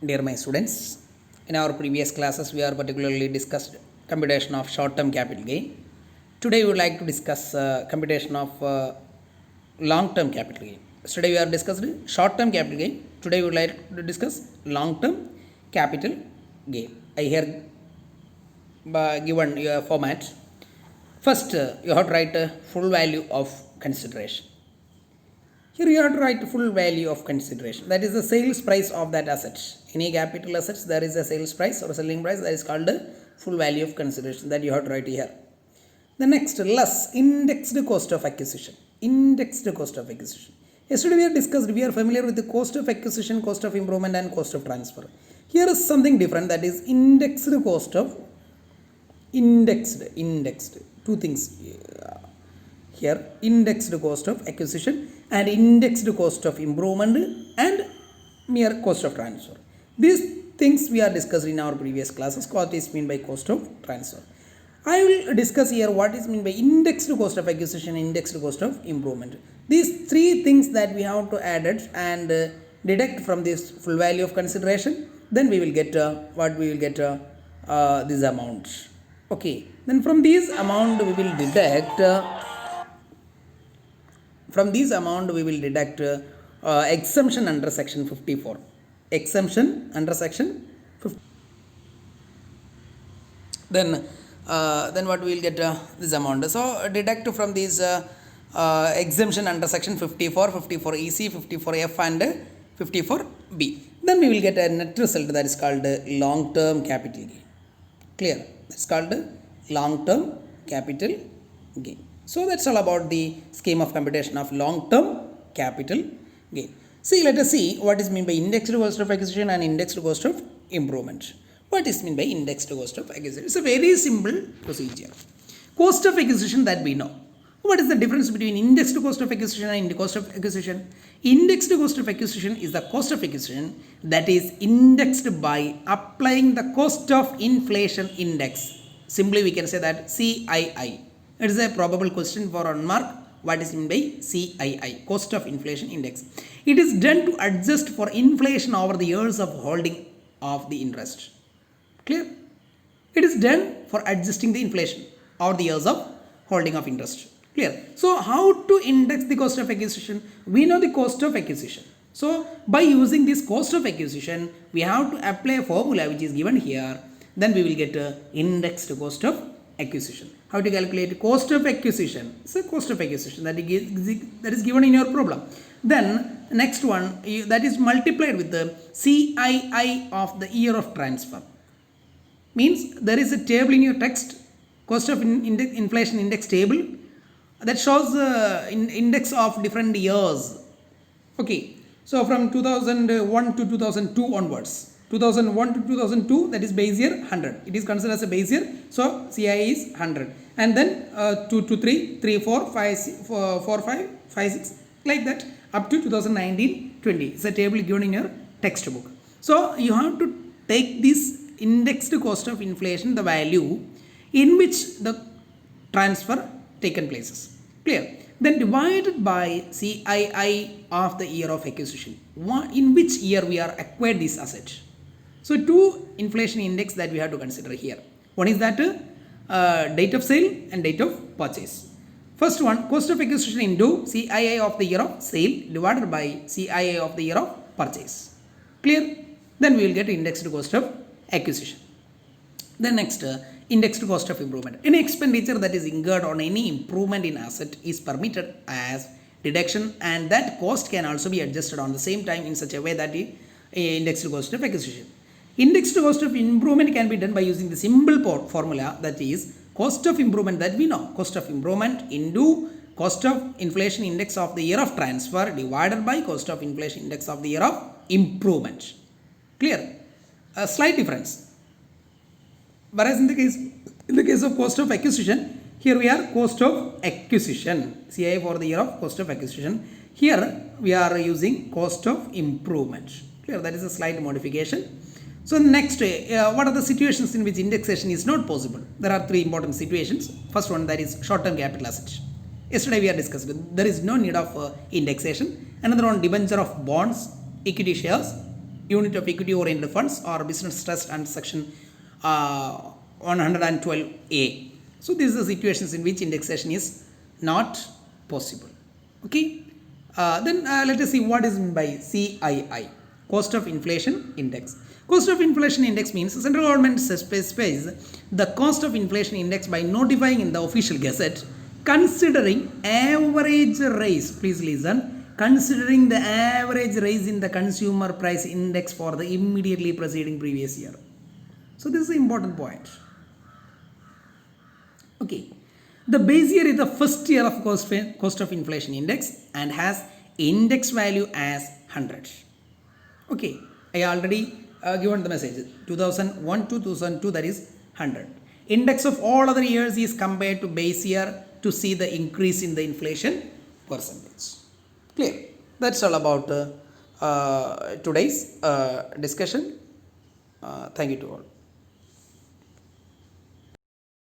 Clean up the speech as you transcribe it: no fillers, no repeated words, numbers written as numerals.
Dear my students, in our previous classes we are particularly discussed computation of short-term capital gain. Today we would like to discuss computation of long-term capital gain. Yesterday we are discussed short-term capital gain. Today we would like to discuss long-term capital gain. I here given your format. First, you have to write full value of consideration. Here you have to write full value of consideration. That is the sales price of that asset. Any capital assets, there is a sales price or selling price that is called full value of consideration that you have to write here. The next, less indexed cost of acquisition. Indexed cost of acquisition. Yesterday we have discussed, we are familiar with the cost of acquisition, cost of improvement and cost of transfer. Here is something different, that is indexed cost of indexed. Two things here, indexed cost of acquisition and indexed cost of improvement and mere cost of transfer. These things we are discussed in our previous classes. What is meant by cost of transfer? I will discuss here what is meant by indexed cost of acquisition, indexed cost of improvement. These three things that we have to add it and deduct from this full value of consideration. Then we will get what we will get this amount. Okay. Then from this amount we will deduct. From this amount we will deduct exemption under section 54. Exemption under section 50. Then what we will get this amount. So deduct from this exemption under section 54, 54EC, 54F and 54B. Then we will get a net result that is called long-term capital gain. Clear? That's called long-term capital gain. So that's all about the scheme of computation of long-term capital gain. See, let us see what is meant by indexed cost of acquisition and indexed cost of improvement. What is meant by indexed cost of acquisition? It's a very simple procedure. Cost of acquisition that we know. What is the difference between indexed cost of acquisition and indexed cost of acquisition? Indexed cost of acquisition is the cost of acquisition that is indexed by applying the cost of inflation index. Simply we can say that CII. It is a probable question for 1 mark. What is meant by CII? Cost of inflation index. It is done to adjust for inflation over the years of holding of the interest. Clear? It is done for adjusting the inflation over the years of holding of interest. Clear? So how to index the cost of acquisition? We know the cost of acquisition. So by using this cost of acquisition, we have to apply a formula which is given here. Then we will get indexed cost of acquisition. How to calculate cost of acquisition? It's a cost of acquisition that is given in your problem. Then next one, that is multiplied with the CII of the year of transfer. Means there is a table in your text, cost of inflation index table, that shows index of different years. Okay, so from 2001 to 2002 onwards. 2001 to 2002, that is base year 100. It is considered as a base year. So CII is 100. And then 2 to 3, 3, 4, 5, 4, 5, 5, 6, like that up to 2019-20. It's a table given in your textbook. So you have to take this indexed cost of inflation, the value in which the transfer taken places. Clear? Then divided by CII of the year of acquisition. In which year we are acquired this asset. So two inflation index that we have to consider here. One is that date of sale and date of purchase. First one, cost of acquisition into CII of the year of sale divided by CII of the year of purchase. Clear? Then we will get indexed cost of acquisition. Then next, indexed cost of improvement. Any expenditure that is incurred on any improvement in asset is permitted as deduction, and that cost can also be adjusted on the same time in such a way that the indexed cost of acquisition. Indexed cost of improvement can be done by using the simple formula, that is cost of improvement that we know. Cost of improvement into cost of inflation index of the year of transfer divided by cost of inflation index of the year of improvement. Clear? A slight difference. Whereas in the case of cost of acquisition, here we are cost of acquisition. CII for the year of cost of acquisition. Here we are using cost of improvement. Clear? That is a slight modification. So next, what are the situations in which indexation is not possible? There are three important situations. First one, that is short-term capital assets. Yesterday we are discussing there is no need of indexation. Another one, debenture of bonds, equity shares, unit of equity oriented funds or business trust under section 112A. So these are the situations in which indexation is not possible. Okay. Then let us see what is meant by CII, cost of inflation index. Cost of inflation index means central government specifies the cost of inflation index by notifying in the official gazette considering average rise. Please listen. Considering the average rise in the consumer price index for the immediately preceding previous year. So this is an important point. Okay. The base year is the first year of cost of inflation index and has index value as 100. Okay, I already given the message 2001 to 2002, that is 100. Index of all other years is compared to base year to see the increase in the inflation percentage. Clear? That's all about today's discussion. Thank you to all.